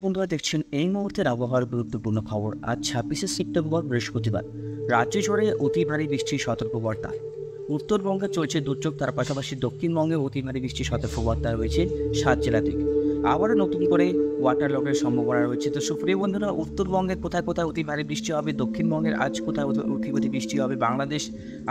বন্ধুরা দেখছেন এই মুহূর্তের আবহাওয়ার গুরুত্বপূর্ণ খবর। আজ 26শে সেপ্টেম্বর বৃহস্পতিবার। রাজ্য জুড়ে অতি ভারী বৃষ্টির সতর্কবার্তা। উত্তরবঙ্গে চলছে দুর্যোগ, তার পাশাপাশি দক্ষিণবঙ্গে অতি ভারী বৃষ্টির সতর্কবার্তা রয়েছে 7 জেলা থেকে। আবারও নতুন করে ওয়াটার লকের সম্ভাবনা রয়েছে। তো সুপ্রিয় বন্ধুরা, উত্তরবঙ্গে কোথায় কোথায় অতি ভারী বৃষ্টি হবে, দক্ষিণবঙ্গের আজ কোথায় অতি ভারী বৃষ্টি হবে, বাংলাদেশ,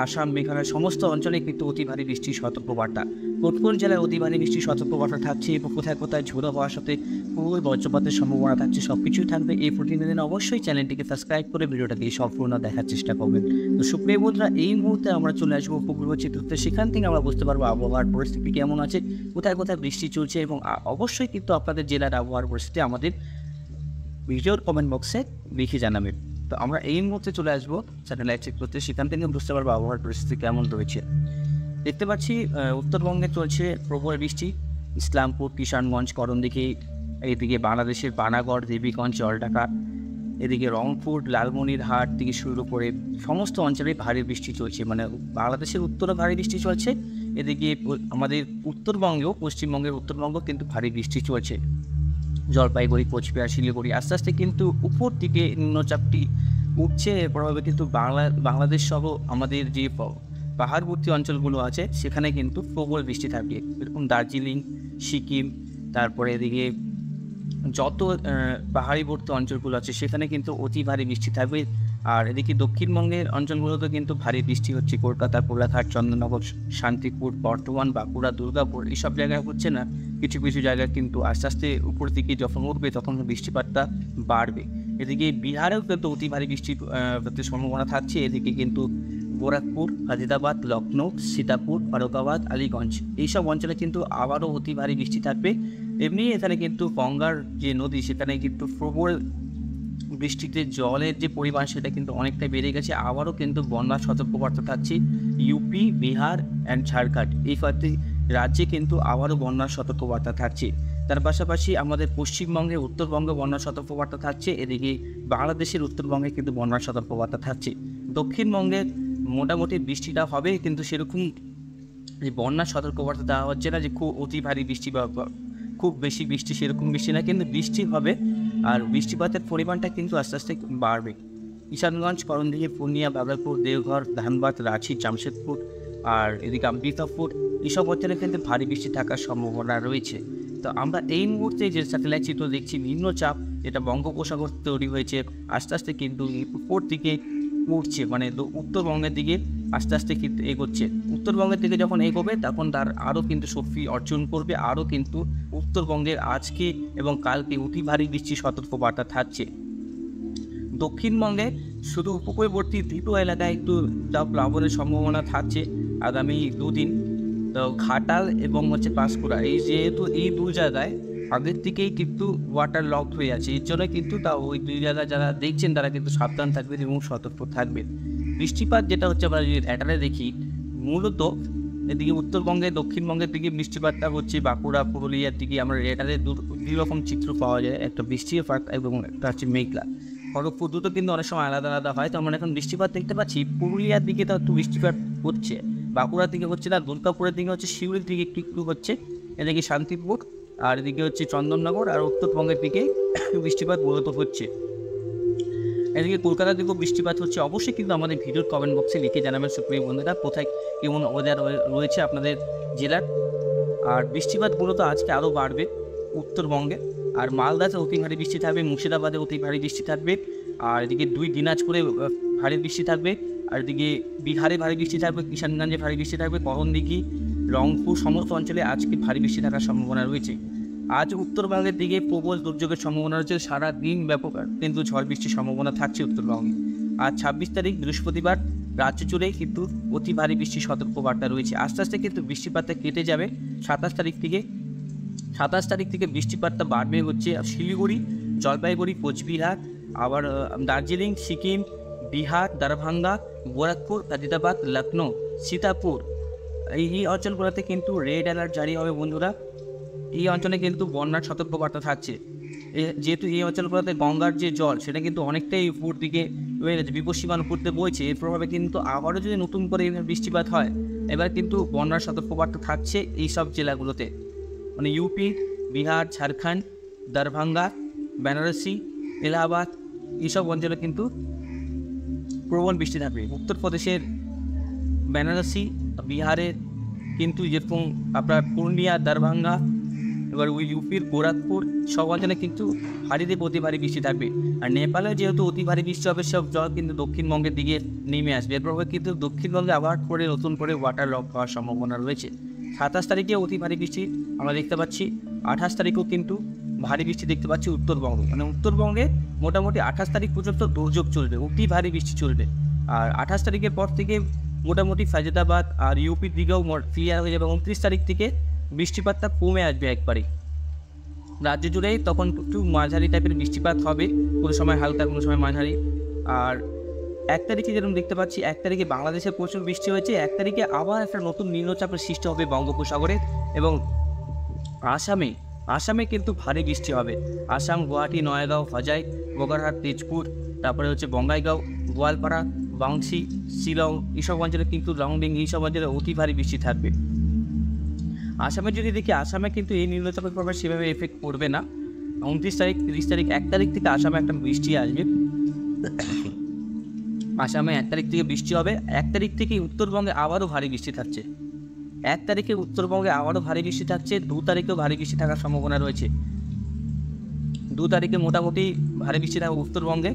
আসাম, মেঘালয় সমস্ত অঞ্চলে কিন্তু অতি ভারী বৃষ্টির সতর্কবার্তা। কোন কোন জেলায় অতি ভারী বৃষ্টির সতর্কবার্তা থাকছে এবং কোথায় কোথায় ঝোড়ো হওয়ার সাথে প্রবল বজ্রপাতের সম্ভাবনা থাকছে, সব কিছুই থাকবে এই প্রতিবেদনে। অবশ্যই চ্যানেলটিকে সাবস্ক্রাইব করে ভিডিওটাকে সম্পূর্ণ দেখার চেষ্টা করবেন। তো সুপ্রিয় বন্ধুরা, এই মুহূর্তে আমরা চলে আসবো উপগ্রহ চিত্রতে। সেখান থেকে আমরা বুঝতে পারবো আবহাওয়ার পরিস্থিতি কেমন আছে, কোথায় কোথায় বৃষ্টি চলছে, এবং অবশ্যই কিন্তু আপনাদের জেলার আবহাওয়ার পরিস্থিতি আমাদের ভিডিওর কমেন্ট বক্সে লিখে জানাবেন। তো আমরা এই মুহূর্তে চলে আসবো স্যাটেলাইট চিত্রতে। সেখান থেকে বুঝতে পারবো আবহাওয়ার পরিস্থিতি কেমন রয়েছে। দেখতে পাচ্ছি উত্তরবঙ্গে চলছে প্রবল বৃষ্টি। ইসলামপুর, কিষানগঞ্জ, করণদিঘি, এইদিকে বাংলাদেশের পানাগড়, দেবীগঞ্জ, জলঢাকা, এদিকে রংপুর, লালমনিরহাট থেকে শুরু করে সমস্ত অঞ্চলে ভারী বৃষ্টি চলছে। মানে বাংলাদেশের উত্তরে ভারী বৃষ্টি চলছে, এদিকে আমাদের উত্তরবঙ্গেও, পশ্চিমবঙ্গের উত্তরবঙ্গ কিন্তু ভারী বৃষ্টি চলছে। জলপাইগুড়ি, কোচবিহার, শিলিগুড়ি আস্তে আস্তে কিন্তু উপর দিকে নিম্নচাপটি উঠছে। এর প্রভাবে কিন্তু বাংলাদেশ সহ আমাদের যে পাহাড়বর্তী অঞ্চলগুলো আছে সেখানে কিন্তু প্রবল বৃষ্টি থাকবে। এরকম দার্জিলিং, সিকিম, তারপরে এদিকে যত পাহাড়িবর্তী অঞ্চলগুলো আছে সেখানে কিন্তু অতি ভারী বৃষ্টি থাকবে। আর এদিকে দক্ষিণবঙ্গের অঞ্চলগুলোতে কিন্তু ভারী বৃষ্টি হচ্ছে। কলকাতা, কোলাঘাট, চন্দননগর, শান্তিপুর, বর্ধমান, বাঁকুড়া, দুর্গাপুর এইসব জায়গায় হচ্ছে না। কিছু কিছু জায়গায় কিন্তু আস্তে আস্তে উপর দিকে যখন উঠবে তখন বৃষ্টিপাতটা বাড়বে। এদিকে বিহারেও কিন্তু অতি ভারী বৃষ্টির সম্ভাবনা থাকছে। এদিকে কিন্তু গোরখপুর, হায়দ্রাবাদ, লখনৌ, সীতাপুর, ফারুকাবাদ, আলীগঞ্জ এইসব অঞ্চলে কিন্তু আবারও অতি ভারী বৃষ্টি থাকবে। এমনি এখানে কিন্তু গঙ্গার যে নদী সেখানে কিন্তু প্রবল বৃষ্টিতে জলের যে পরিমাণ সেটা কিন্তু অনেকটাই বেড়ে গেছে। আবারও কিন্তু বন্যার সতর্কবার্তা থাকছে ইউপি, বিহার অ্যান্ড ঝাড়খণ্ড এই কয়েকটি রাজ্যে কিন্তু আবারও বন্যার সতর্কবার্তা থাকছে। তার পাশাপাশি আমাদের পশ্চিমবঙ্গে, উত্তরবঙ্গে বন্যার সতর্কবার্তা থাকছে। এদিকে বাংলাদেশের উত্তরবঙ্গে কিন্তু বন্যার সতর্কবার্তা থাকছে। দক্ষিণবঙ্গে মোটামুটি বৃষ্টিটা হবে, কিন্তু সেরকম যে বন্যার সতর্কবার্তা দেওয়া হচ্ছে না যে খুব অতি ভারী বৃষ্টি বা খুব বেশি বৃষ্টি, সেরকম বৃষ্টি না, কিন্তু বৃষ্টি হবে। আর বৃষ্টিপাতের পরিমাণটা কিন্তু আস্তে আস্তে বাড়বে। কিষানগঞ্জ, করণদিঘি, পূর্ণিয়া, ভাগলপুর, দেওঘর, ধানবাদ, রাঁচি, জামশেদপুর আর এদিকে অমৃতপুর এইসব অঞ্চলে কিন্তু ভারী বৃষ্টি থাকার সম্ভাবনা রয়েছে। তো আমরা এই মুহূর্তে যে স্যাটেলাইট চিত্র দেখছি, নিম্নচাপ যেটা বঙ্গোপসাগর তৈরি হয়েছে আস্তে আস্তে কিন্তু উপর দিকে উঠছে, মানে উত্তরবঙ্গের দিকে আস্তে আস্তে কিন্তু এগোচ্ছে। উত্তরবঙ্গের দিকে যখন এগোবে তখন তার আরও কিন্তু শক্তি অর্জন করবে। আরও কিন্তু উত্তরবঙ্গের আজকে এবং কালকে অতি ভারী বৃষ্টির সতর্কবার্তা থাকছে। দক্ষিণবঙ্গে শুধু উপকূলবর্তী দ্বীপ এলাকায় একটু প্লাবনের সম্ভাবনা থাকছে আগামী দুদিন। তো ঘাটাল এবং পাঁশকুড়া যেহেতু এই দুই জায়গায় আগের থেকেই কিন্তু ওয়াটার লক হয়ে আছে, এর জন্য কিন্তু ওই দুই জায়গায় যারা দেখছেন তারা কিন্তু সাবধান থাকবেন এবং সতর্ক থাকবেন। বৃষ্টিপাত যেটা হচ্ছে আমরা যদি র্যাডারে দেখি, মূলত এদিকে উত্তরবঙ্গে, দক্ষিণবঙ্গের দিকে বৃষ্টিপাতটা হচ্ছে বাঁকুড়া, পুরুলিয়ার দিকে। আমরা র্যাডারে দুই রকম চিত্র পাওয়া যায়, একটা বৃষ্টিপাত এবং একটা হচ্ছে মেঘলা। খড়গপুর দুটো কিন্তু অনেক সময় আলাদা আলাদা হয়। তো আমরা এখন বৃষ্টিপাত দেখতে পাচ্ছি পুরুলিয়ার দিকে তো একটু বৃষ্টিপাত হচ্ছে, বাঁকুড়ার দিকে হচ্ছে না, দুর্গাপুরের দিকে হচ্ছে, শিউরির দিকে একটু একটু হচ্ছে, এদিকে শান্তিপুর আর এদিকে হচ্ছে চন্দননগর আর উত্তরবঙ্গের দিকে বৃষ্টিপাত মূলত হচ্ছে। এদিকে কলকাতার দিকেও বৃষ্টিপাত হচ্ছে। অবশ্যই কিন্তু আমাদের ভিডিওর কমেন্ট বক্সে লিখে জানাবেন সুপ্রিয় বন্ধুরা কোথায় কেমন ওয়েদার রয়েছে আপনাদের জেলার। আর বৃষ্টিপাত মূলত আজকে আরও বাড়বে উত্তরবঙ্গে। আর মালদাতে অতি ভারী বৃষ্টি থাকবে, মুর্শিদাবাদে অতি ভারী বৃষ্টি থাকবে, আর এদিকে দিনাজপুরে ভারী বৃষ্টি থাকবে, আর এদিকে বিহারে ভারী বৃষ্টি থাকবে, কিষানগঞ্জে ভারী বৃষ্টি থাকবে, করণদিঘি, রংপুর সমস্ত অঞ্চলে আজকে ভারী বৃষ্টি থাকার সম্ভাবনা রয়েছে। আজ উত্তরবঙ্গের দিকে প্রবল দুর্যোগের সম্ভাবনা রয়েছে। সারা দিন ব্যাপক কিন্তু ঝড় বৃষ্টির সম্ভাবনা থাকছে উত্তরবঙ্গে। আর 26 তারিখ বৃহস্পতিবার রাজ্য জুড়েই কিন্তু অতি ভারী বৃষ্টির সতর্কবার্তা রয়েছে। আস্তে আস্তে কিন্তু বৃষ্টিপাতটা কেটে যাবে। 27 তারিখ থেকে বৃষ্টিপাতটা বাড়বে হচ্ছে শিলিগুড়ি, জলপাইগুড়ি, কোচবিহার, আবার দার্জিলিং, সিকিম, বিহার, দারভাঙ্গা, গোরখপুর, হায়দ্রাবাদ, লখনৌ, সীতাপুর এই অঞ্চলগুলোতে কিন্তু রেড অ্যালার্ট জারি হবে বন্ধুরা। এই অঞ্চলে কিন্তু বন্যার সতর্কবার্তা থাকছে। যেহেতু এই অঞ্চলগুলোতে গঙ্গার যে জল সেটা কিন্তু অনেকটাই উপর দিকে রয়ে গেছে, বিপদসীমার উপর দিয়ে বইছে। এর প্রভাবে কিন্তু আবারও যদি নতুন করে বৃষ্টিপাত হয়, এবার কিন্তু বন্যার সতর্কবার্তা থাকছে এই সব জেলাগুলোতে, মানে ইউপি, বিহার, ঝাড়খণ্ড, দরভঙ্গা, বেনারসি, এলাহাবাদ এইসব অঞ্চলে কিন্তু প্রবল বৃষ্টি থাকবে। উত্তরপ্রদেশের বেনারসি, বিহারের কিন্তু যেরকম আপনার পূর্ণিয়া, দরভঙ্গা, এবার ওই ইউপির গোরখপুর সব অঞ্চলে কিন্তু ভারীতে অতি ভারী বৃষ্টি থাকবে। আর নেপালে যেহেতু অতি ভারী বৃষ্টি হবে, সব জল কিন্তু দক্ষিণবঙ্গের দিকে নেমে আসবে। এর প্রভাবে কিন্তু দক্ষিণবঙ্গে আবার করে নতুন করে ওয়াটার লক হওয়ার সম্ভাবনা রয়েছে। 27 তারিখে অতি ভারী বৃষ্টি আমরা দেখতে পাচ্ছি। 28 তারিখেও কিন্তু ভারী বৃষ্টি দেখতে পাচ্ছি উত্তরবঙ্গ, মানে উত্তরবঙ্গে মোটামুটি 28 তারিখ পর্যন্ত দুর্যোগ চলবে, অতি ভারী বৃষ্টি চলবে। আর 28 তারিখের পর থেকে মোটামুটি ফাজিদাবাদ আর ইউপির দিকেও ক্লিয়ার হয়ে যাবে। 29 তারিখ থেকে বৃষ্টিপাতটা কমে আসবে একবারে রাজ্য জুড়েই, তখন একটু মাঝারি টাইপের বৃষ্টিপাত হবে, কোনো সময় হালকা, কোনো সময় মাঝারি। আর 1 তারিখে যেরকম দেখতে পাচ্ছি, 1 তারিখে বাংলাদেশে প্রচুর বৃষ্টি হয়েছে। 1 তারিখে আবার একটা নতুন নিম্নচাপের সৃষ্টি হবে বঙ্গোপসাগরে, এবং আসামে কিন্তু ভারী বৃষ্টি হবে। আসাম, গুয়াহাটি, নয়াগাঁও, হোজাই, বগরহাট, তেজপুর, তারপরে হচ্ছে বঙ্গাইগাঁও, গোয়ালপাড়া, বাংশি, শিলং এইসব অঞ্চলে কিন্তু লংডিং এইসব অঞ্চলে অতি ভারী বৃষ্টি থাকবে। আসামে যদি দেখি, আসামে কিন্তু এই নিম্নচাপের প্রভাব সেভাবে এফেক্ট পড়বে না। 29 তারিখ, 30 তারিখ, 1 তারিখ থেকে আসামে একটা বৃষ্টি আসবে। আসামে 1 তারিখ থেকে বৃষ্টি হবে। 1 তারিখ থেকে উত্তরবঙ্গে আবারও ভারী বৃষ্টি থাকছে। 1 তারিখে উত্তরবঙ্গে আবারও ভারী বৃষ্টি থাকছে। 2 তারিখেও ভারী বৃষ্টি থাকার সম্ভাবনা রয়েছে। 2 তারিখে মোটামুটি ভারী বৃষ্টি থাকবে উত্তরবঙ্গে।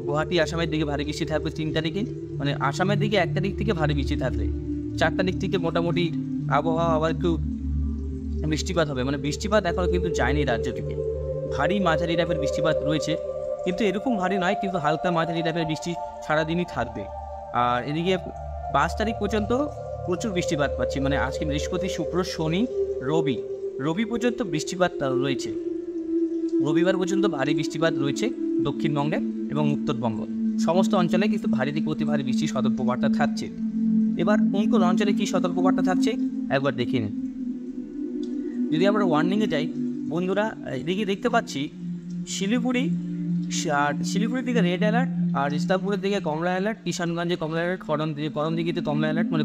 গুয়াহাটি, আসামের দিকে ভারী বৃষ্টি থাকবে 3 তারিখে, মানে আসামের দিকে 1 তারিখ থেকে ভারী বৃষ্টি থাকবে। 4 তারিখ থেকে মোটামুটি আবহাওয়া আবার একটু বৃষ্টিপাত হবে, মানে বৃষ্টিপাত এখনও কিন্তু যায়নি রাজ্য থেকে। ভারী মাঝারি টাইপের বৃষ্টিপাত রয়েছে, কিন্তু এরকম ভারী নয়, কিন্তু হালকা মাঝারি টাইপের বৃষ্টি সারাদিনই থাকবে। আর এদিকে 5 তারিখ পর্যন্ত প্রচুর বৃষ্টিপাত পাচ্ছি, মানে আজকে বৃহস্পতি, শুক্র, শনি, রবি পর্যন্ত বৃষ্টিপাত রয়েছে। রবিবার পর্যন্ত ভারী বৃষ্টিপাত রয়েছে দক্ষিণবঙ্গে এবং উত্তরবঙ্গ সমস্ত অঞ্চলে কিন্তু ভারী থেকে অতি ভারী বৃষ্টির সতর্কবার্তা থাকছে। এবার কোন কোন অঞ্চলে কী সতর্কবার্তা থাকছে একবার দেখে নিন। যদি আমরা ওয়ার্নিংয়ে যাই বন্ধুরা, এদিকে দেখতে পাচ্ছি শিলিগুড়ির দিকে রেড অ্যালার্ট, আর ইসলামপুরের দিকে কমলা অ্যালার্ট, কিষানগঞ্জে কমলা অ্যালার্ট, করণদিঘিতে কমলা অ্যালার্ট, মানে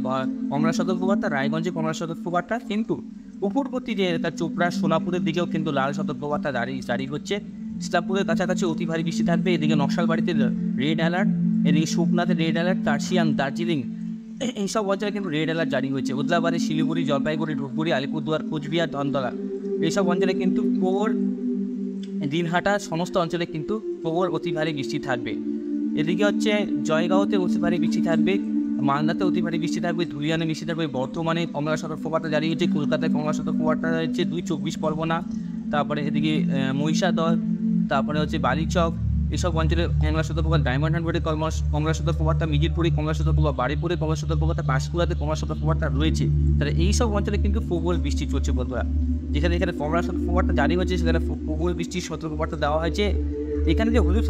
কমলা সতর্কবার্তা, রায়গঞ্জে কমলা সতর্কবার্তা। কিন্তু উপকূলবর্তী যে এলাকা চোপড়া, সোনাপুরের দিকেও কিন্তু লাল সতর্কবার্তা জারি হচ্ছে। ইসলামপুরের কাছাকাছি অতি ভারী বৃষ্টি থাকবে। এদিকে নকশালবাড়িতে রেড অ্যালার্ট, এদিকে শুকনাতে রেড অ্যালার্ট, কার্শিয়াং, দার্জিলিং এইসব অঞ্চলে কিন্তু রেড অ্যালার্ট জারি হয়েছে। উদলাবাড়ি, শিলিগুড়ি, জলপাইগুড়ি, ধূপগুড়ি, আলিপুরদুয়ার, কোচবিহার, ধনতলা এইসব অঞ্চলে কিন্তু প্রবল, দিনহাটা সমস্ত অঞ্চলে কিন্তু প্রবল অতি ভারী বৃষ্টি থাকবে। এদিকে হচ্ছে জয়গাঁওতে অতি ভারী বৃষ্টি থাকবে, মালদাতে অতি ভারী বৃষ্টি থাকবে, ধুলিয়ানে বৃষ্টি থাকবে, বর্ধমানে কমলা সতর্কবার্তা জারি হয়েছে, কলকাতায় কমলা সতর্কবার্তা হচ্ছে, 2 24 পরগনা, তারপরে এদিকে মহিষাদল, তারপরে হচ্ছে বালিচক এসব অঞ্চলে কমলা সতর্কবার্তা, ডায়মন্ড হারবারে কমলা সতর্কবার্তা, মিজিরপুরে কমলা সতর্কবার্তা, বাড়িপুরে কমলা সতর্কবার্তা, পাঁশকুড়াতে কমলা সতর্কবার্তা রয়েছে। তাহলে এইসব অঞ্চলে কিন্তু প্রবল বৃষ্টি চলছে বন্ধুরা। যেখানে কমলা সতর্কবার্তা জারি হয়েছে সেখানে প্রবল বৃষ্টির সতর্কবার্তা দেওয়া হয়েছে। এখানে যে হলুদ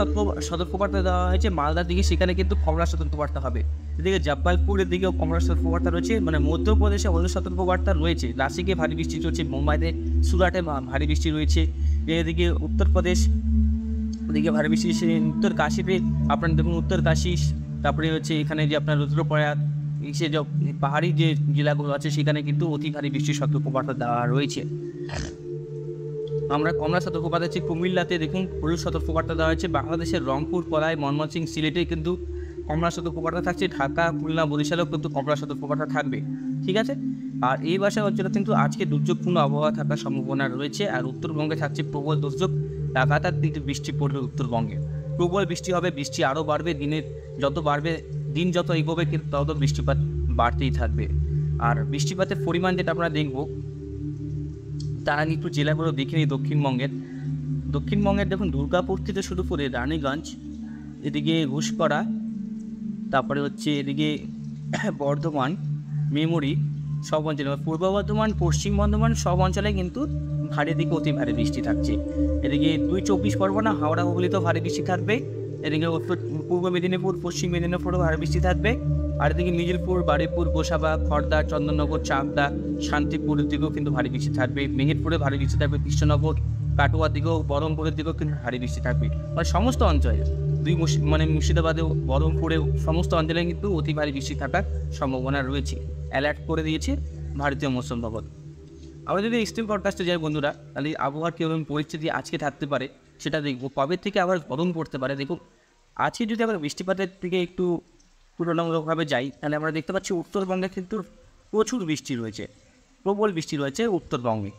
সতর্কবার্তা দেওয়া হয়েছে মালদার দিকে, সেখানে কিন্তু কমলা সতর্কবার্তা হবে। এদিকে জব্বলপুরের দিকেও কমলা সতর্কবার্তা রয়েছে, মানে মধ্যপ্রদেশে হলুদ সতর্কবার্তা রয়েছে। নাসিকে ভারী বৃষ্টি চলছে, মুম্বাইতে, সুরাটে ভারী বৃষ্টি রয়েছে। এদিকে উত্তরপ্রদেশ ওদিকে ভারী বৃষ্টি, উত্তর কাশীতে আপনার দেখুন, উত্তর কাশী, তারপরে হচ্ছে এখানে যে আপনার রুদ্রপ্রয়াগ, সে যে পাহাড়ি যে জেলাগুলো আছে সেখানে কিন্তু অতি ভারী বৃষ্টির সতর্কবার্তা দেওয়া রয়েছে। আমরা কমলা সতর্কবার্তা হচ্ছে কুমিল্লাতে দেখুন হলুদ সতর্কবার্তা দেওয়া হয়েছে। বাংলাদেশের রংপুর, কলাই, ময়মনসিং, সিলেটে কিন্তু কমলা সতর্কবার্তা থাকছে। ঢাকা, খুলনা, বরিশালেও কিন্তু কমলা সতর্কবার্তা থাকবে, ঠিক আছে। আর এই ভাষা অঞ্চলে কিন্তু আজকে দুর্যোগপূর্ণ আবহাওয়া থাকার সম্ভাবনা রয়েছে। আর উত্তরবঙ্গে থাকছে প্রবল দুর্যোগ, লাগাতার কিন্তু বৃষ্টি পড়বে উত্তরবঙ্গে, প্রবল বৃষ্টি হবে, বৃষ্টি আরও বাড়বে, দিন যত এগোবে কিন্তু তত বৃষ্টিপাত বাড়তেই থাকবে। আর বৃষ্টিপাতের পরিমাণ যেটা আমরা দেখব তার আগে একটু জেলাগুলো দেখে নিই দক্ষিণবঙ্গের দেখুন, দুর্গাপুর থেকে শুরু করে রানীগঞ্জ, এদিকে ঘুষকরা, তারপরে হচ্ছে এদিকে বর্ধমান, মেমরি সব অঞ্চলে, পূর্ব বর্ধমান, পশ্চিম বর্ধমান সব অঞ্চলে কিন্তু ভারী থেকে অতি ভারী বৃষ্টি থাকছে। এদিকে 2 24 পরগনা, হাওড়া, হুগলিতেও ভারী বৃষ্টি থাকবে। এদিকে পূর্ব মেদিনীপুর, পশ্চিম মেদিনীপুরও ভারী বৃষ্টি থাকবে। আর এদিকে মিজিরপুর, বারুইপুর, গোসাবা, খড়দা, চন্দননগর, চাকদা, শান্তিপুরের দিকেও কিন্তু ভারী বৃষ্টি থাকবে। মেহেরপুরে ভারী বৃষ্টি থাকবে, কৃষ্ণনগর, কাটোয়ার দিকেও, বহরমপুরের দিকেও কিন্তু ভারী বৃষ্টি থাকবে। মানে সমস্ত অঞ্চলে মুর্শিদাবাদেও, বহরমপুরেও সমস্ত অঞ্চলে কিন্তু অতি ভারী বৃষ্টি থাকার সম্ভাবনা রয়েছে, অ্যালার্ট করে দিয়েছে ভারতীয় মৌসুম ভবন। আমরা যদি এক্সট্রিম ফরকাস্টে যাই বন্ধুরা, তাহলে আবহাওয়ার কীরকম পরিস্থিতি আজকে থাকতে পারে সেটা দেখবো। কবে থেকে আবার গরম পড়তে পারে দেখুন। আজকে যদি আমরা বৃষ্টিপাতের দিকে একটু তুলনামূলকভাবে যাই, তাহলে আমরা দেখতে পাচ্ছি উত্তরবঙ্গে কিন্তু প্রচুর বৃষ্টি রয়েছে, প্রবল বৃষ্টি রয়েছে উত্তরবঙ্গে।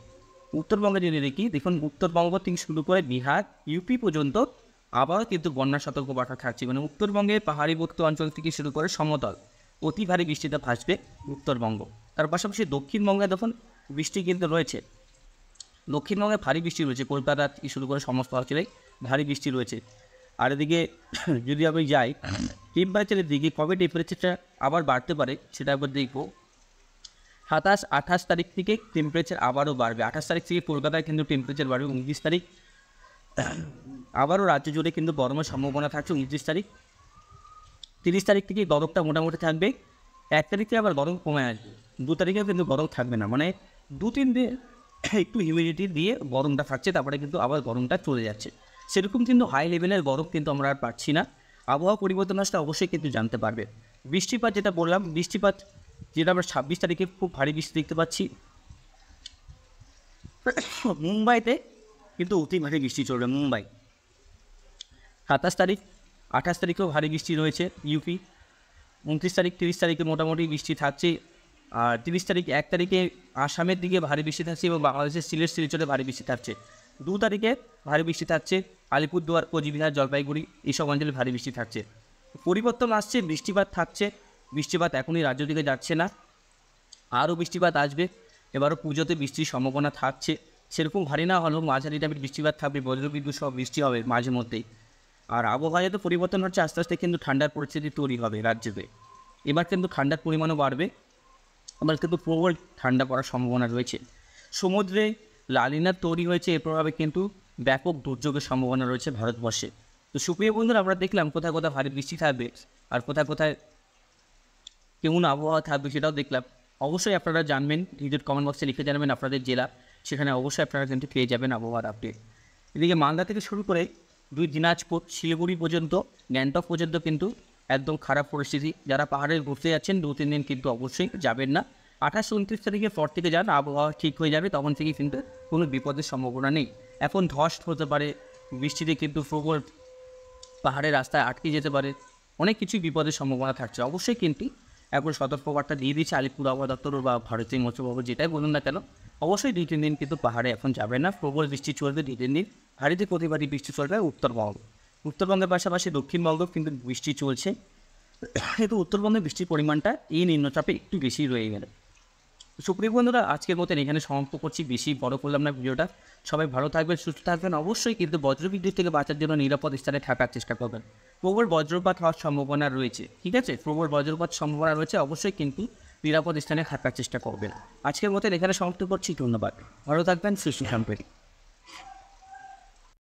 উত্তরবঙ্গে যদি দেখুন উত্তরবঙ্গ থেকে শুরু করে বিহার, ইউপি পর্যন্ত আবারও কিন্তু বন্যার সতর্কবার্তা থাকছে। মানে উত্তরবঙ্গে পাহাড়িবর্তী অঞ্চল থেকে শুরু করে সমতল অতি ভারী বৃষ্টিতে ভাসবে উত্তরবঙ্গ। তার পাশাপাশি দক্ষিণবঙ্গে দেখুন বৃষ্টি কিন্তু রয়েছে, দক্ষিণবঙ্গে ভারী বৃষ্টি রয়েছে, কলকাতা থেকে শুরু করে সমস্ত অঞ্চলে ভারী বৃষ্টি রয়েছে। আর এদিকে যদি আমি যাই টেম্পারেচারের দিকে, কবে টেম্পারেচারটা আবার বাড়তে পারে সেটা একবার দেখবো। 27-28 তারিখ থেকে টেম্পারেচার আবারও বাড়বে। 28 তারিখ থেকে কলকাতায় কিন্তু টেম্পারেচার বাড়বে। 29 তারিখ আবারও রাজ্য জুড়ে কিন্তু গরমের সম্ভাবনা থাকছে। 29 তারিখ, 30 তারিখ থেকে গরমটা মোটামুটি থাকবে। 1 তারিখ থেকে আবার গরম কমে আসবে। 2 তারিখেও কিন্তু গরম থাকবে না, মানে 2-3 দিন একটু হিউমিডিটি দিয়ে গরমটা থাকছে, তারপরে কিন্তু আবার গরমটা চলে যাচ্ছে। সেরকম কিন্তু হাই লেভেলের গরম কিন্তু আমরা আর পাচ্ছি না। আবহাওয়া পরিবর্তন আসলে অবশ্যই কিন্তু জানতে পারবে। বৃষ্টিপাত যেটা বললাম, বৃষ্টিপাত যেটা আমরা 26 তারিখে খুব ভারী বৃষ্টি দেখতে পাচ্ছি। মুম্বাইতে কিন্তু অতি ভারী বৃষ্টি চলবে। মুম্বাই 27 তারিখ, 28 তারিখেও ভারী বৃষ্টি রয়েছে ইউপি। 29 তারিখ, 30 তারিখে মোটামুটি বৃষ্টি থাকছে। আর 30 তারিখ, 1 তারিখে আসামের দিকে ভারী বৃষ্টি থাকছে এবং বাংলাদেশের সিলেট, শিলচরে ভারী বৃষ্টি থাকছে। 2 তারিখে ভারী বৃষ্টি থাকছে আলিপুরদুয়ার, কোচবিহার, জলপাইগুড়ি এইসব অঞ্চলে ভারী বৃষ্টি থাকছে। পরিবর্তন আসছে, বৃষ্টিপাত থাকছে। বৃষ্টিপাত এখনই রাজ্য দিকে যাচ্ছে না, আরও বৃষ্টিপাত আসবে। এবারও পুজোতে বৃষ্টির সম্ভাবনা থাকছে। সেরকম ভারী না হলেও মাঝারি টাইপের বৃষ্টিপাত থাকবে, বজ্রবিদ্যুৎ সব বৃষ্টি হবে মাঝে মধ্যেই। আর আবহাওয়া তো পরিবর্তন হচ্ছে, আস্তে আস্তে কিন্তু ঠান্ডার পরিস্থিতি তৈরি হবে রাজ্যে। এবার কিন্তু ঠান্ডার পরিমাণও বাড়বে, আবার কিন্তু প্রবল ঠান্ডা পড়ার সম্ভাবনা রয়েছে। সমুদ্রে লালিনা তৈরি হয়েছে, এর প্রভাবে কিন্তু ব্যাপক দুর্যোগের সম্ভাবনা রয়েছে ভারতবর্ষে। তো সুপ্রিয় বন্ধুরা, আমরা দেখলাম কোথায় কোথায় ভারী বৃষ্টি থাকবে আর কোথায় কোথায় কেমন আবহাওয়া থাকবে সেটাও দেখলাম। অবশ্যই আপনারা জানবেন, নিজের কমেন্ট বক্সে লিখে জানাবেন আপনাদের জেলা, সেখানে অবশ্যই আপনারা কিন্তু পেয়ে যাবেন আবহাওয়ার আপডেট। এদিকে মালদা থেকে শুরু করে দিনাজপুর, শিলিগুড়ি পর্যন্ত, গ্যাংটক পর্যন্ত কিন্তু একদম খারাপ পরিস্থিতি। যারা পাহাড়ে ঘুরতে যাচ্ছেন 2-3 দিন কিন্তু অবশ্যই যাবেন না। 28-29 তারিখের পর থেকে যান, আবহাওয়া ঠিক হয়ে যাবে, তখন থেকে কিন্তু কোনো বিপদের সম্ভাবনা নেই। এখন ধস হতে পারে, বৃষ্টিতে কিন্তু প্রবল পাহাড়ের রাস্তায় আটকে যেতে পারে, অনেক কিছুই বিপদের সম্ভাবনা থাকছে। অবশ্যই কিন্তু এখন সতর্কবার্তা দিয়ে দিচ্ছে আলিপুর আবহাওয়া দপ্তর বা ভারতীয় মৎস্য ভবন, যেটাই বলুন না কেন, অবশ্যই 2-3 দিন কিন্তু পাহাড়ে এখন যাবে না। প্রবল বৃষ্টি চলবে 2-3 দিন, ভারীতে প্রতিবারই বৃষ্টি চলবে উত্তরবঙ্গের পাশাপাশি দক্ষিণবঙ্গেও কিন্তু বৃষ্টি চলছে। কিন্তু উত্তরবঙ্গে বৃষ্টির পরিমাণটা এই নিম্নচাপে একটু বেশি রয়ে গেল। সুপ্রিয় বন্ধুরা, আজকের মতন এখানে সমাপ্ত করছি, বেশি বড় করলাম না ভিডিওটা। সবাই ভালো থাকবেন, সুস্থ থাকবেন। অবশ্যই কিন্তু বজ্রবিদ্যুৎ থেকে বাঁচার জন্য নিরাপদ স্থানে থাকার চেষ্টা করবেন। প্রবল বজ্রপাত হওয়ার সম্ভাবনা রয়েছে, ঠিক আছে, প্রবল বজ্রপাত সম্ভাবনা রয়েছে, অবশ্যই কিন্তু নিরাপদ স্থানে থাকার চেষ্টা করবেন। আজকের মতন এখানে সমাপ্ত করছি, ধন্যবাদ। ভালো থাকবেন, সুস্থ থাকবেন।